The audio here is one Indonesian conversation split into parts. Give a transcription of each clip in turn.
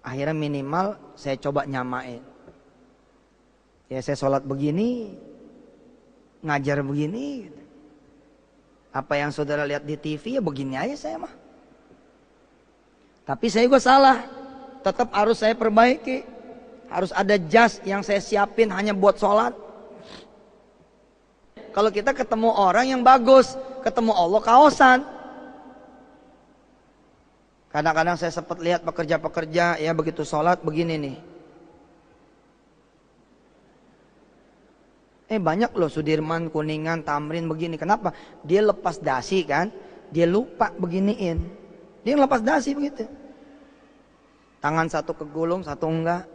Akhirnya minimal saya coba nyamain. Ya saya sholat begini, ngajar begini. Apa yang saudara lihat di TV ya begini aja saya mah. Tapi saya juga salah. Tetap harus saya perbaiki. Harus ada jas yang saya siapin hanya buat sholat. Kalau kita ketemu orang yang bagus, ketemu Allah kaosan. Kadang-kadang saya sempat lihat pekerja-pekerja ya begitu sholat begini nih. Banyak loh Sudirman, Kuningan, Tamrin begini. Kenapa? Dia lepas dasi kan, dia lupa beginiin. Dia lepas dasi begitu. Tangan satu kegulung, satu enggak.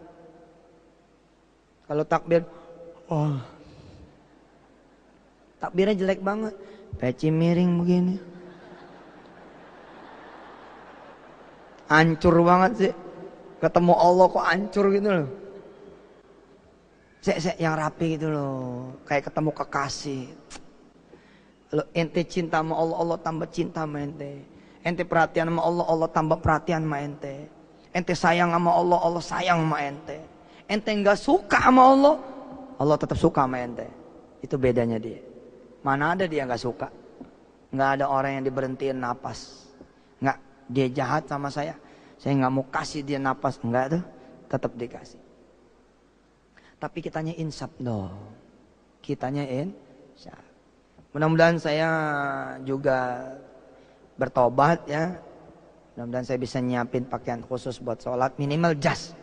Kalau takbir, oh, takbirnya jelek banget. Peci miring begini. Hancur banget sih. Ketemu Allah kok hancur gitu loh. Yang rapi gitu loh. Kayak ketemu kekasih. Kalau ente cinta sama Allah, Allah tambah cinta sama ente. Ente perhatian sama Allah, Allah tambah perhatian sama ente. Ente sayang sama Allah, Allah sayang sama ente. Ente nggak suka sama Allah, Allah tetap suka sama ente. Itu bedanya dia. Mana ada dia nggak suka? Nggak ada orang yang diberhentiin napas. Nggak, dia jahat sama saya nggak mau kasih dia napas. Enggak tuh, tetap dikasih. Tapi kitanya insaf dong. Kitanya insaf. Mudah-mudahan saya juga bertobat ya. Mudah-mudahan saya bisa nyiapin pakaian khusus buat sholat. Minimal jas.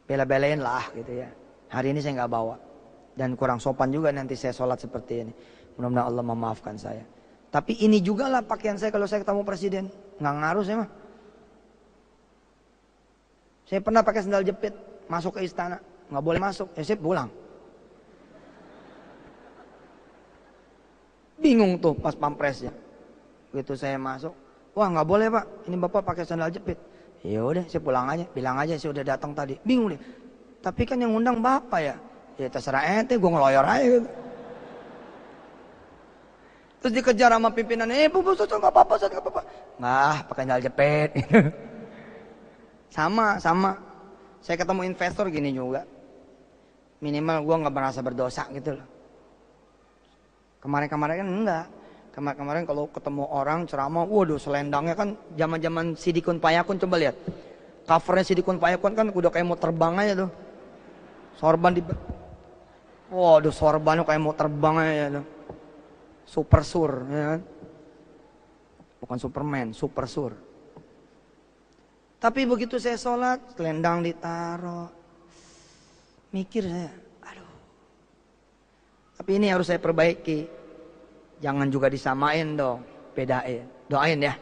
Bela-belain lah gitu ya. Hari ini saya nggak bawa. Dan kurang sopan juga nanti saya sholat seperti ini. Mudah-mudahan Allah memaafkan saya. Tapi ini juga lah pakaian saya kalau saya ketemu presiden. Nggak ngaruh saya mah. Saya pernah pakai sandal jepit. Masuk ke istana. Nggak boleh masuk. Ya saya pulang. Bingung tuh pas pampresnya. Begitu saya masuk. Wah nggak boleh pak. Ini bapak pakai sandal jepit. Ya udah saya pulang aja. Bilang aja saya udah datang tadi. Bingung deh. Tapi kan yang undang bapak ya. Ya terserah ente. Gue ngeloyor aja gitu. Terus dikejar sama pimpinan. Bu, nggak apa-apa. Nggak, pakai sandal jepit. Sama. Saya ketemu investor gini juga. Minimal gue nggak merasa berdosa gitu loh. Kemarin kan enggak. Kemarin kalau ketemu orang ceramah, waduh selendangnya kan zaman Sidikun Payakun, coba lihat. Covernya Sidikun Payakun kan udah kayak mau terbang aja tuh. Sorban waduh sorbannya kayak mau terbang aja tuh. Super sur, ya kan? Bukan Superman, super sur. Tapi begitu saya sholat, selendang ditaruh. Mikir saya, aduh. Tapi ini harus saya perbaiki. Jangan juga disamain dong, bedain. Doain ya,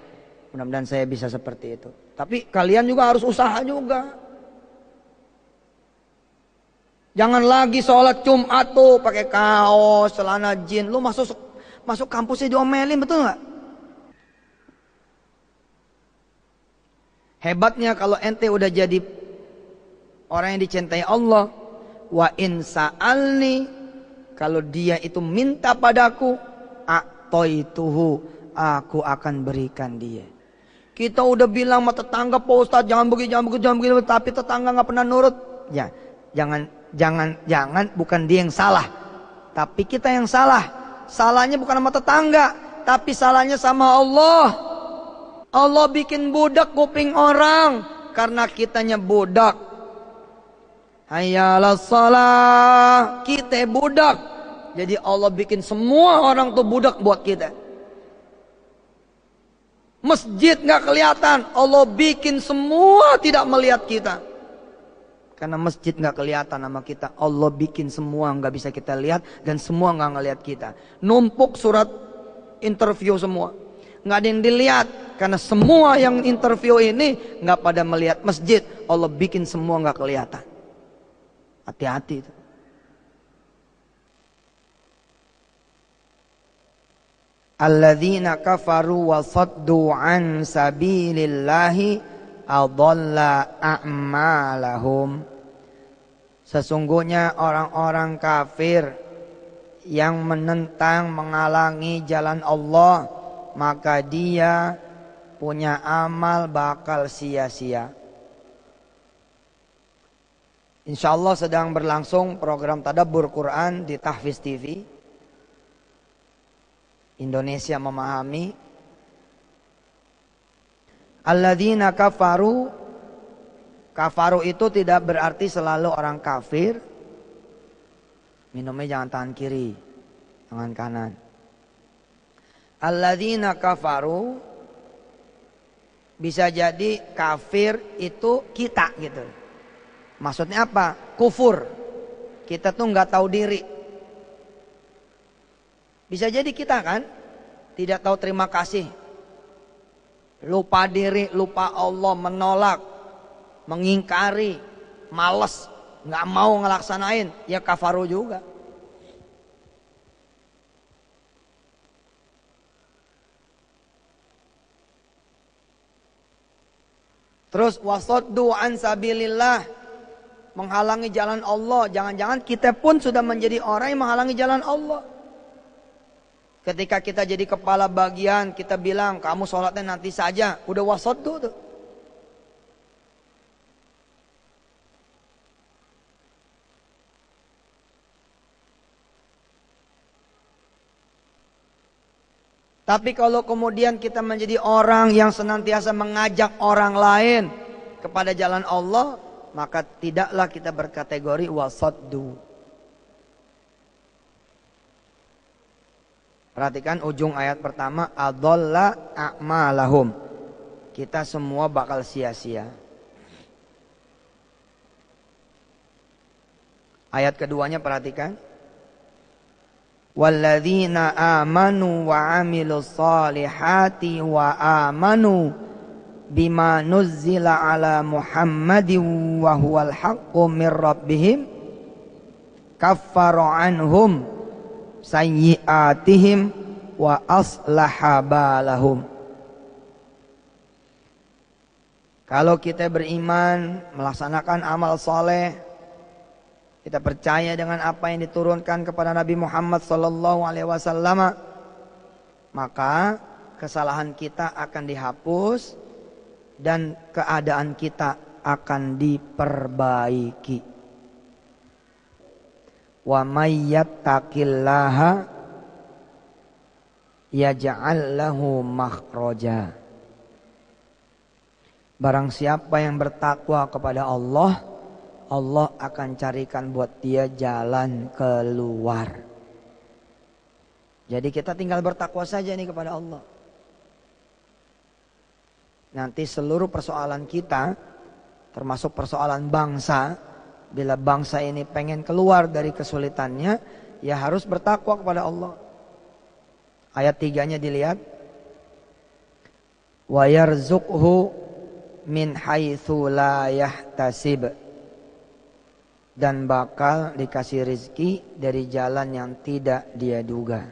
mudah-mudahan saya bisa seperti itu. Tapi kalian juga harus usaha juga. Jangan lagi sholat Jumat tuh pakai kaos, celana jeans. Lu masuk kampusnya diomelin, betul nggak? Hebatnya kalau ente udah jadi orang yang dicintai Allah. Wa in sa'alni, kalau dia itu minta padaku, a'toituhu, aku akan berikan dia. Kita udah bilang sama tetangga, Pak Ustadz jangan begini, tapi tetangga nggak pernah nurut. Ya, jangan, bukan dia yang salah, tapi kita yang salah. Salahnya bukan sama tetangga, tapi salahnya sama Allah. Allah bikin budak kuping orang karena kitanya budak. Hayyalas shalah, kita budak. Jadi Allah bikin semua orang tuh budak buat kita. Masjid nggak kelihatan, Allah bikin semua tidak melihat kita. Karena masjid nggak kelihatan sama kita, Allah bikin semua nggak bisa kita lihat dan semua nggak ngelihat kita. Numpuk surat interview semua, nggak ada yang dilihat karena semua yang interview ini nggak pada melihat masjid. Allah bikin semua nggak kelihatan. Hati-hati itu. Alladzina kafaru wa saddu an sabilillahi adalla a'malahum. Sesungguhnya orang-orang kafir yang menentang, menghalangi jalan Allah, maka dia punya amal bakal sia-sia. Insya Allah sedang berlangsung program Tadabbur Quran di Tahfiz TV. Indonesia Memahami. Alladzina kafaru. Kafaru itu tidak berarti selalu orang kafir. Minumnya jangan tangan kiri, tangan kanan. Alladzina kafaru bisa jadi kafir itu kita gitu. Maksudnya apa? Kufur. Kita tuh nggak tahu diri. Bisa jadi kita kan tidak tahu terima kasih. Lupa diri, lupa Allah, menolak, mengingkari, malas, nggak mau ngelaksanain, ya kafaru juga. Terus wasaddu an sabilillah, menghalangi jalan Allah. Jangan-jangan kita pun sudah menjadi orang yang menghalangi jalan Allah. Ketika kita jadi kepala bagian, kita bilang kamu sholatnya nanti saja, udah wasaddu tuh. Tapi kalau kemudian kita menjadi orang yang senantiasa mengajak orang lain kepada jalan Allah, maka tidaklah kita berkategori wasaddu. Perhatikan ujung ayat pertama, adalla a'malahum. Kita semua bakal sia-sia. Ayat keduanya perhatikan. Walladzina amanu wa amilus solihati wa amanu bima nuzzila ala Muhammadin wa huwal haqqu mir rabbihim kaffara anhum sayyi'atihim wa aslaha balahum. Kalau kita beriman, melaksanakan amal soleh, kita percaya dengan apa yang diturunkan kepada Nabi Muhammad SAW, maka kesalahan kita akan dihapus dan keadaan kita akan diperbaiki. Wa may yattaqillaha yaj'al lahu makhraja. Barang siapa yang bertakwa kepada Allah, Allah akan carikan buat dia jalan keluar. Jadi kita tinggal bertakwa saja nih kepada Allah. Nanti seluruh persoalan kita, termasuk persoalan bangsa, bila bangsa ini pengen keluar dari kesulitannya, ya harus bertakwa kepada Allah. Ayat 3-nya dilihat. Wa yarzuqhu min haitsu la yahtasib. Dan bakal dikasih rizki dari jalan yang tidak dia duga.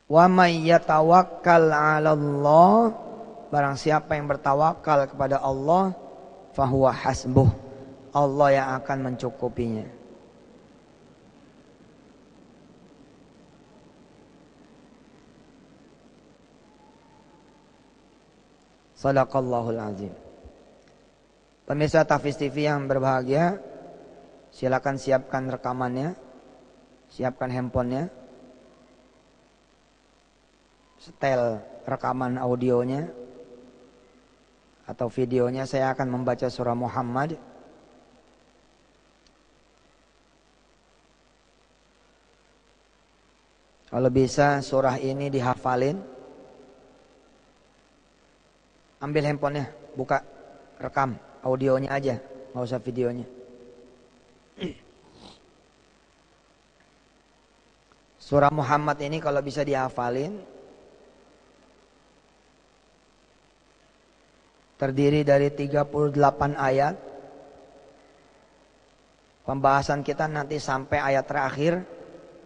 Wa may yatawakkal 'alallah, barang siapa yang bertawakal kepada Allah, fahuwa hasbuh, Allah yang akan mencukupinya. Shadaqallahul azim. Pemirsa Tahfiz TV yang berbahagia, silakan siapkan rekamannya, siapkan handphonenya, setel rekaman audionya atau videonya. Saya akan membaca surah Muhammad. Kalau bisa surah ini dihafalin. Ambil handphonenya, buka, rekam audionya aja, nggak usah videonya. Surah Muhammad ini kalau bisa dihafalin, terdiri dari 38 ayat. Pembahasan kita nanti sampai ayat terakhir.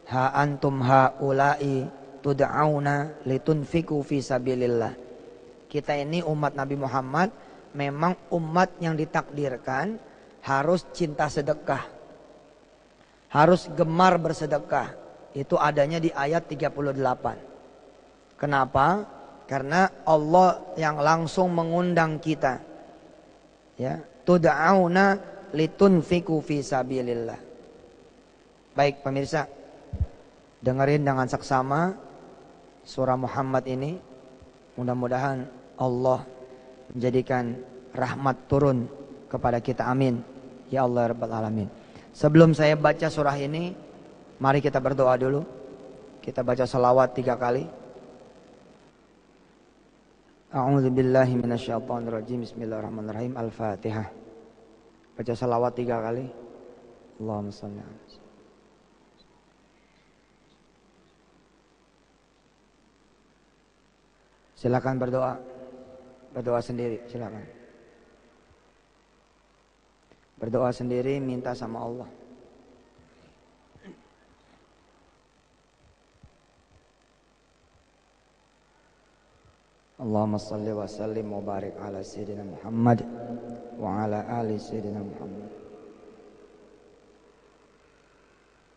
Ha antum haula'i tud'auna litunfiqu fi sabilillah. Kita ini umat Nabi Muhammad memang umat yang ditakdirkan harus cinta sedekah, harus gemar bersedekah. Itu adanya di ayat 38. Kenapa? Karena Allah yang langsung mengundang kita, ya, tud'auna litunfiqu fi sabilillah. Baik pemirsa, dengerin dengan saksama surah Muhammad ini. Mudah-mudahan Allah menjadikan rahmat turun kepada kita, amin ya Allah rabbal alamin. Sebelum saya baca surah ini, mari kita berdoa dulu. Kita baca salawat 3 kali. A'udzu billahi minasyaitonir rajim. Bismillahirrahmanirrahim. Al-Fatihah. Baca salawat 3 kali. Allahumma shalli ala. Silakan berdoa. Berdoa sendiri, silakan. Berdoa sendiri, minta sama Allah. Allahumma salli wa sallim wa barik ala sayyidina Muhammad wa ala ali sayyidina Muhammad.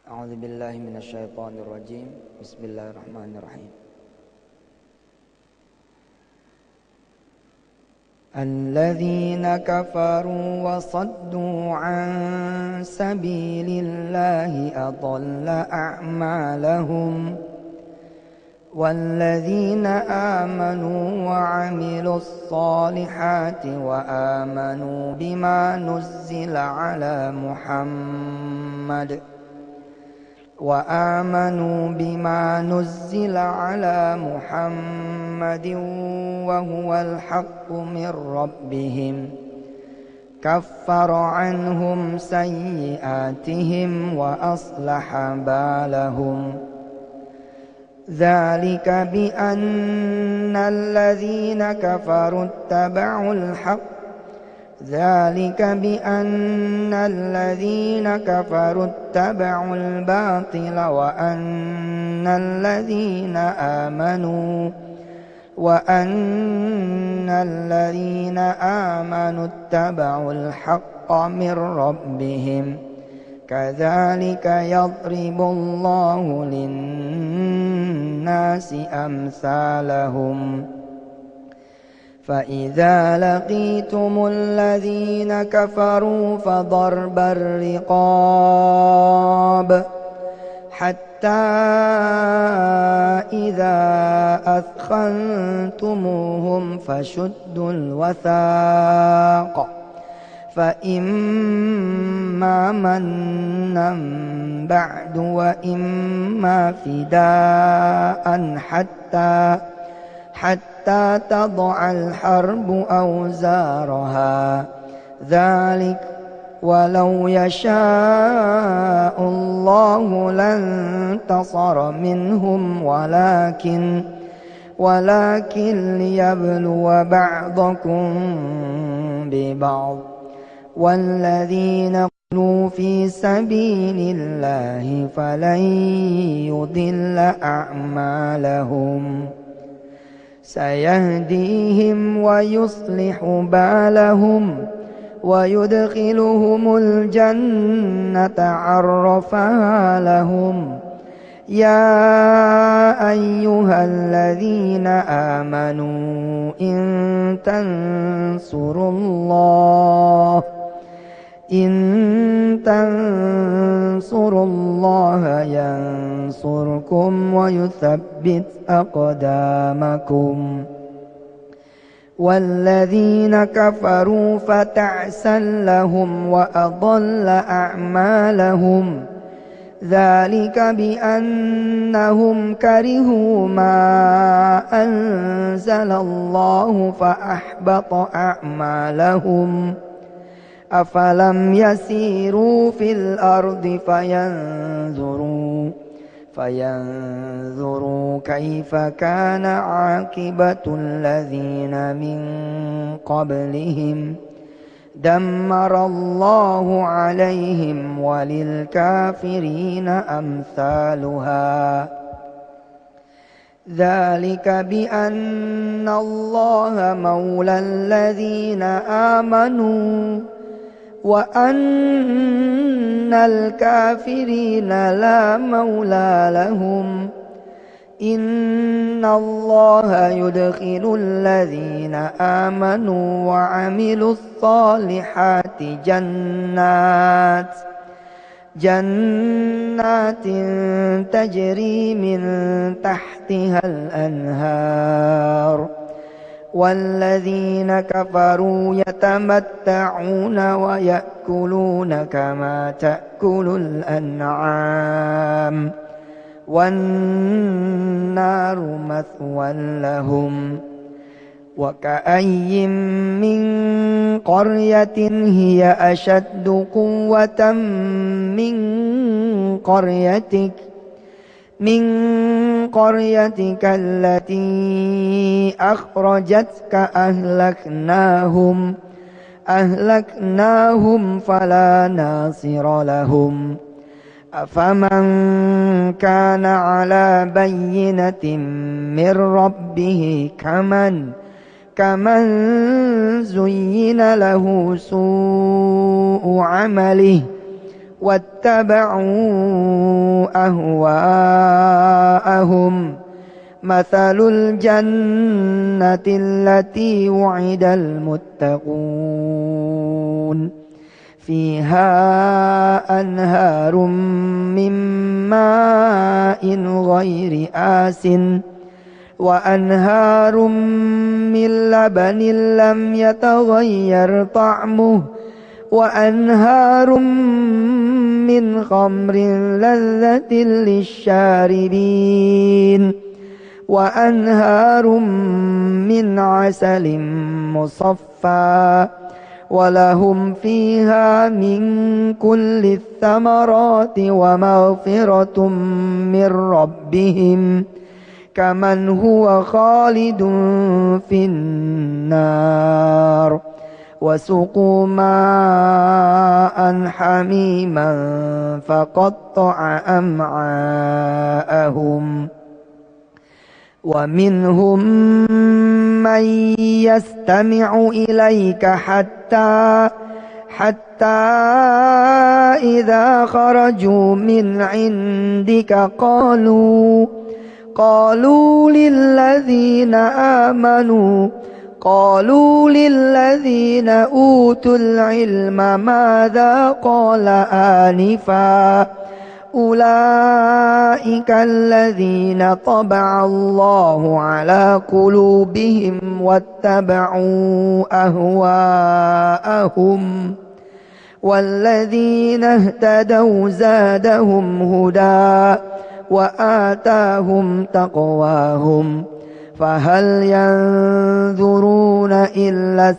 A'udzu billahi minasyaitonir rajim. Bismillahirrahmanirrahim. الذين كفروا وصدوا عن سبيل الله أضل أعمالهم والذين آمنوا وعملوا الصالحات وآمنوا بما نزل على محمد وهو الحق من ربهم كفر عنهم سيئاتهم وأصلح بالهم ذلك بأن الذين كفروا اتبعوا الباطل وأن الذين آمنوا اتبعوا الحق من ربهم كذلك يضرب الله للناس أمثالهم فإذا لقيتم الذين كفروا فضرب الرقاب حتى إذا أثخنتموهم فشدوا الوثاق فإما منا بعد وإما فداء حتى تضع الحرب أوزارها ذلك ولو يشاء الله لانتصر منهم ولكن ليبلو بعضكم ببعض والذين قتلوا في سبيل الله فلن يضل أعمالهم سيهديهم ويصلح بالهم ويدخلهم الجنة عرفها لهم يا أيها الذين آمنوا إن تنصروا الله ينصركم ويثبت أقدامكم والذين كفروا فتعسا لهم وأضل أعمالهم ذلك بأنهم كرهوا ما أنزل الله فأحبط أعمالهم أفلم يسيروا في الأرض فينظروا كيف كان عاقبة الذين من قبلهم دمر الله عليهم وللكافرين أمثالها ذلك بأن الله مولى الذين آمنوا وأن الكافرين لا مولى لهم إن الله يدخل الذين آمنوا وعملوا الصالحات جنات تجري من تحتها الأنهار والذين كفروا يتمتعون ويأكلون كما تأكل الأنعام والنار مثوى لهم وكأي من قرية هي أشد قوة من قريتك التي أخرجتك أهلكناهم فلا ناصر لهم أفمن كان على بينة من ربه كمن زين له سوء عمله واتبعوا أهواءهم مثل الجنة التي وعد المتقون فيها أنهار من ماء غير آسٍ وأنهار من لبن لم يتغير طعمه وأنهار من خمر لذة للشاربين وأنهار من عسل مصفى ولهم فيها من كل الثمرات ومغفرة من ربهم كمن هو خالد في النار وسقوا ماء حميما فقطع أمعاءهم ومنهم من يستمع إليك حتى إذا خرجوا من عندك قالوا للذين أوتوا العلم ماذا قال آنفا أولئك الذين طبع الله على قلوبهم واتبعوا أهواءهم والذين اهتدوا زادهم هدى وآتاهم تقواهم فهل ينظرون إلا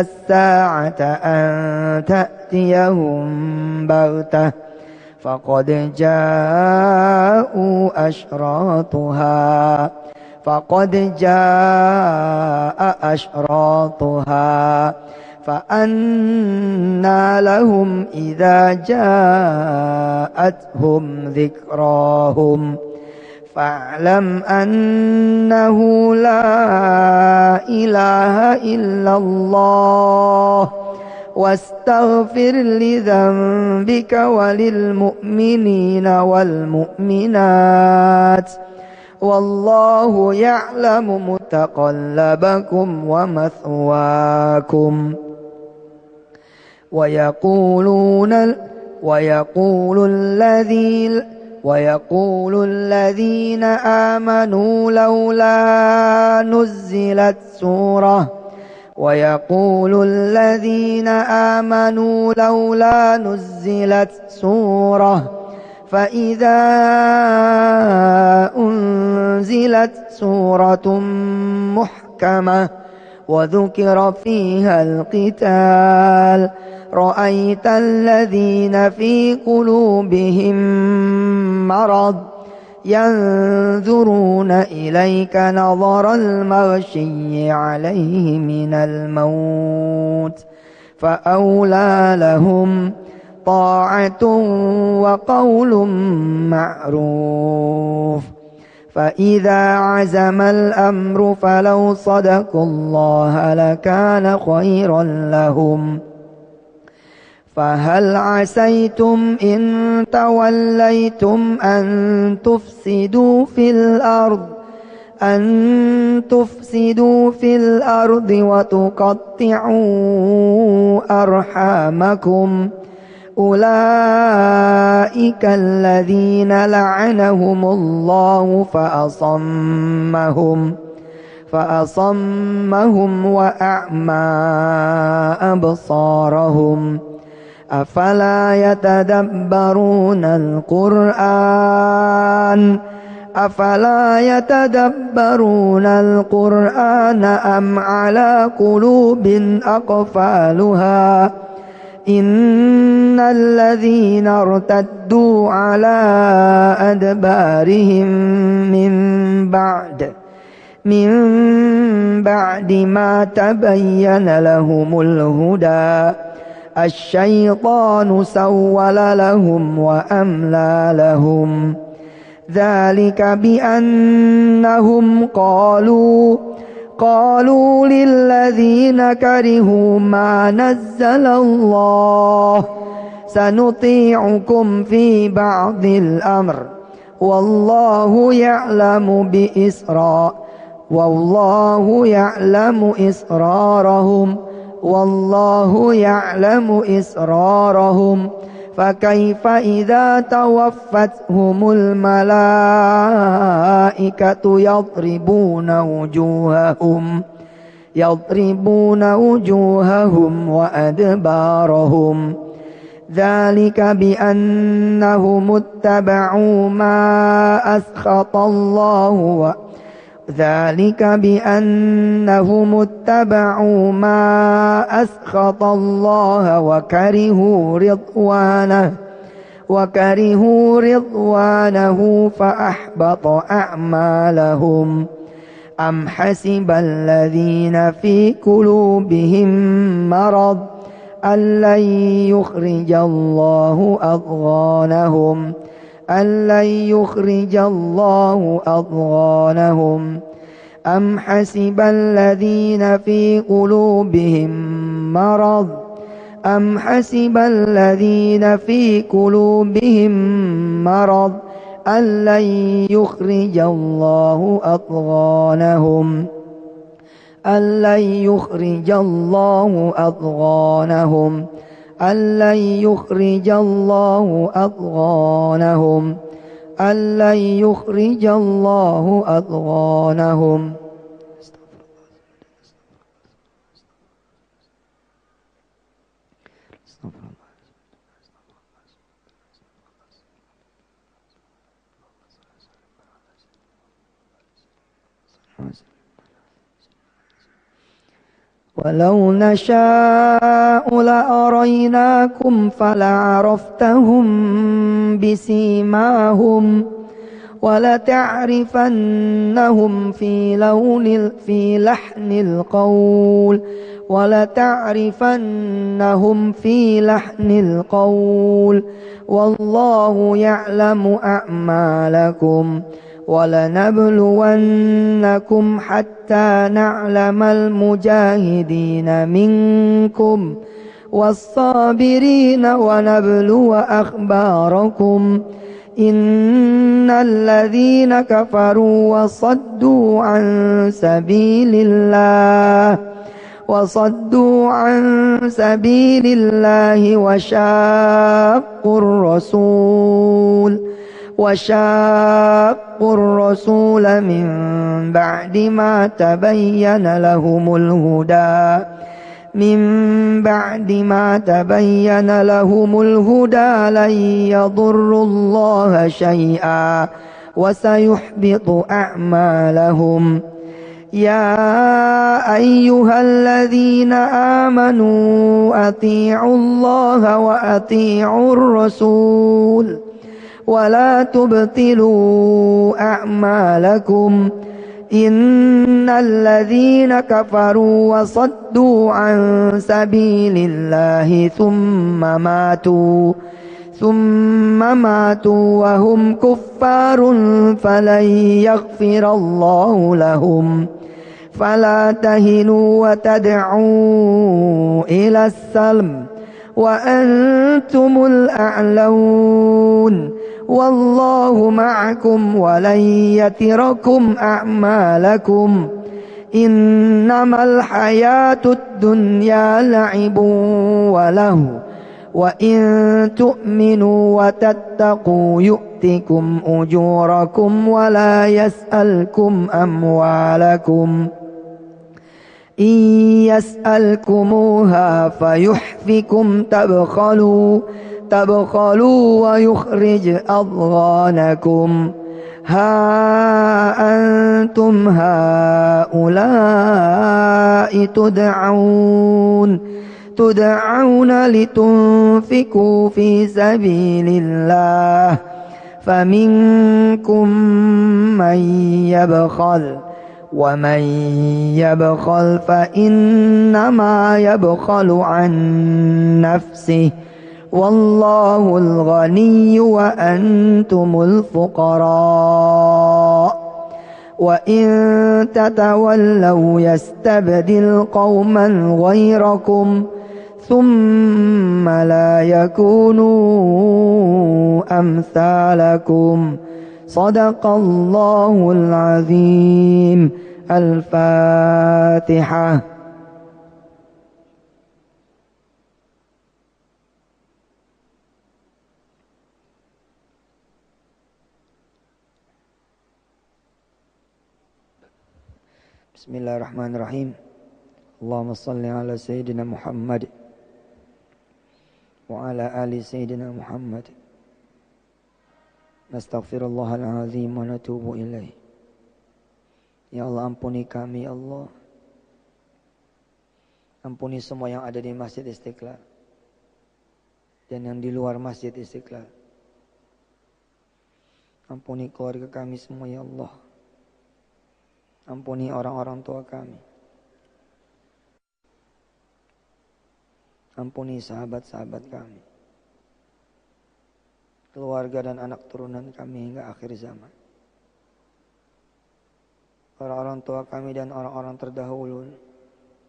الساعة أن تأتيهم بغتة فقد جاء أشراطها فأنى لهم إذا جاءتهم ذكراهم فاعلم أنه لا إله إلا الله واستغفر لذنبك وللمؤمنين والمؤمنات والله يعلم متقلبكم ومثواكم ويقول الذين آمنوا لولا نزلت سورة فإذا أنزلت سورة محكمة وذكر فيها القتال رأيت الذين في قلوبهم مرض ينظرون إليك نظر المغشي عليه من الموت فأولى لهم طاعة وقول معروف فإذا عزم الأمر فلو صدقوا الله لكان خيرا لهم فهل عسيتم إن توليتم أن تفسدوا في الأرض وتقطعوا أرحامكم أولئك الذين لعنهم الله فأصمهم وأعمى أبصارهم أفلا يتدبرون القرآن أم على قلوب أقفالها إن الذين ارتدوا على أدبارهم من بعد ما تبين لهم الهدى الشيطان سول لهم وأملى لهم ذلك بأنهم قالوا للذين كرهوا ما نزل الله سنطيعكم في بعض الأمر والله يعلم إسرارهم فكيف إذا توفتهم الملائكة يضربون وجوههم وأدبارهم ذلك بأنهم اتبعوا ما أسخط الله وكرهوا رضوانه فأحبط أعمالهم أم حسب الذين في قلوبهم مرض أن لن يخرج الله أضغانهم أم حسب الذين في قلوبهم مرض أن لن يخرج الله أضغانهم أن لن يخرج الله أضغانهم أن لن يخرج الله أضغانهم أن لن يخرج الله أضغانهم. ولو نشاء لأريناكم فلعرفتهم بسيماهم ولتعرفنهم في لحن القول والله يعلم أعمالكم ولنبلونكم حتى نعلم المجاهدين منكم والصابرين ونبلو أخباركم إن الذين كفروا وصدوا عن سبيل الله وشاقوا الرسول من بعد ما تبين لهم الهدى لن يضروا الله شيئا وسيحبط أعمالهم. يا أيها الذين آمنوا أطيعوا الله وأطيعوا الرسول ولا تبطلوا أعمالكم إن الذين كفروا وصدوا عن سبيل الله ثم ماتوا وهم كفار فلن يغفر الله لهم فلا تهنوا وتدعوا إلى السلم وأنتم الأعلون والله معكم ولن يتركم أعمالكم إنما الحياة الدنيا لعب وله وإن تؤمنوا وتتقوا يؤتكم أجوركم ولا يسألكم أموالكم إن يسألكموها فيحفكم تبخلوا ويخرج أضغانكم ها أنتم هؤلاء تدعون لتنفقوا في سبيل الله فمنكم من يبخل ومن يبخل فإنما يبخل عن نفسه والله الغني وأنتم الفقراء وإن تتولوا يستبدل قوما غيركم ثم لا يكونوا أمثالكم صدق الله العظيم. الفاتحة. Bismillahirrahmanirrahim. Allahumma salli ala Sayyidina Muhammad wa ala ali Sayyidina Muhammad. Nastaghfirullahal azim wa natubu ilaih. Ya Allah, ampuni kami, ya Allah. Ampuni semua yang ada di Masjid Istiqlal dan yang di luar Masjid Istiqlal. Ampuni keluarga kami semua, ya Allah. Ampuni orang-orang tua kami. Ampuni sahabat-sahabat kami, keluarga dan anak turunan kami hingga akhir zaman. Orang-orang tua kami dan orang-orang terdahulu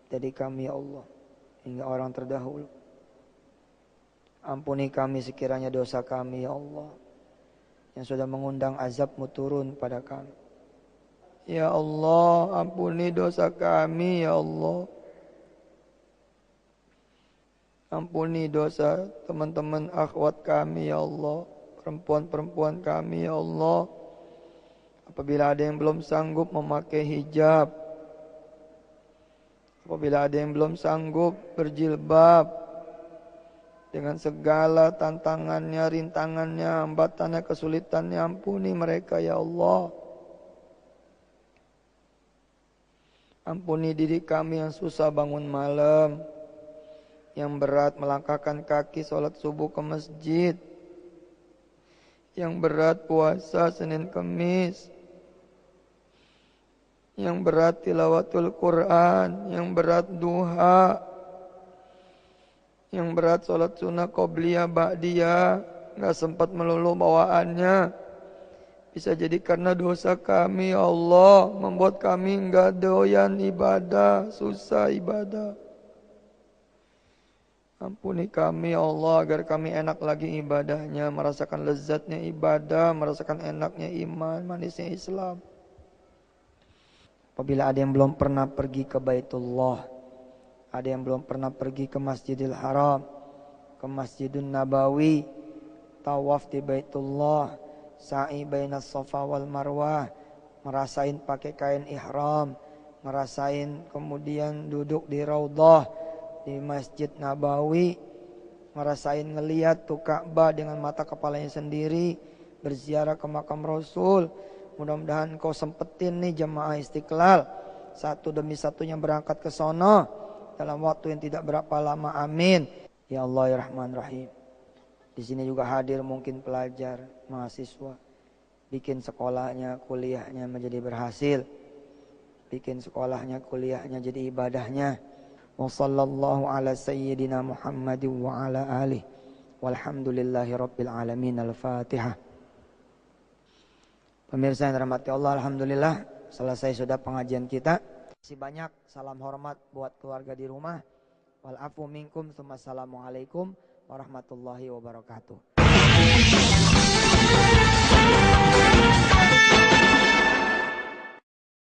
dari kami, ya Allah, hingga orang terdahulu. Ampuni kami sekiranya dosa kami, ya Allah, yang sudah mengundang azab-Mu turun pada kami. Ya Allah, ampuni dosa kami, ya Allah. Ampuni dosa teman-teman akhwat kami, ya Allah. Perempuan-perempuan kami, ya Allah. Apabila ada yang belum sanggup memakai hijab, apabila ada yang belum sanggup berjilbab, dengan segala tantangannya, rintangannya, hambatannya, kesulitannya, ampuni mereka, ya Allah. Ampuni diri kami yang susah bangun malam, yang berat melangkahkan kaki sholat subuh ke masjid, yang berat puasa Senin Kemis, yang berat tilawatul Quran, yang berat duha, yang berat sholat sunnah qobliyah ba'diyah, gak sempat melulu bawaannya. Bisa jadi karena dosa kami, ya Allah, membuat kami gak doyan ibadah, susah ibadah. Ampuni kami, ya Allah, agar kami enak lagi ibadahnya, merasakan lezatnya ibadah, merasakan enaknya iman, manisnya Islam. Apabila ada yang belum pernah pergi ke Baitullah, ada yang belum pernah pergi ke Masjidil Haram, ke Masjidun Nabawi, tawaf di Baitullah, sa'i bainas Safa wal Marwah, ngerasain pakai kain ihram, ngerasain kemudian duduk di Raudhah di Masjid Nabawi, ngerasain ngeliat tuh Ka'bah dengan mata kepalanya sendiri, berziarah ke makam Rasul. Mudah-mudahan kau sempetin nih jemaah Istiqlal, satu demi satunya berangkat ke sono dalam waktu yang tidak berapa lama, amin. Ya Allah ya Rahman Rahim. Di sini juga hadir mungkin pelajar, mahasiswa, bikin sekolahnya, kuliahnya menjadi berhasil, bikin sekolahnya, kuliahnya jadi ibadahnya. Wa sallallahu ala sayyidina Muhammadin wa ala alihi walhamdulillahi rabbil alamin. Al-Fatihah. Pemirsa yang dirahmati Allah, alhamdulillah selesai sudah pengajian kita. Masih banyak salam hormat buat keluarga di rumah. wal afu minkum. Assalamualaikum warahmatullahi wabarakatuh.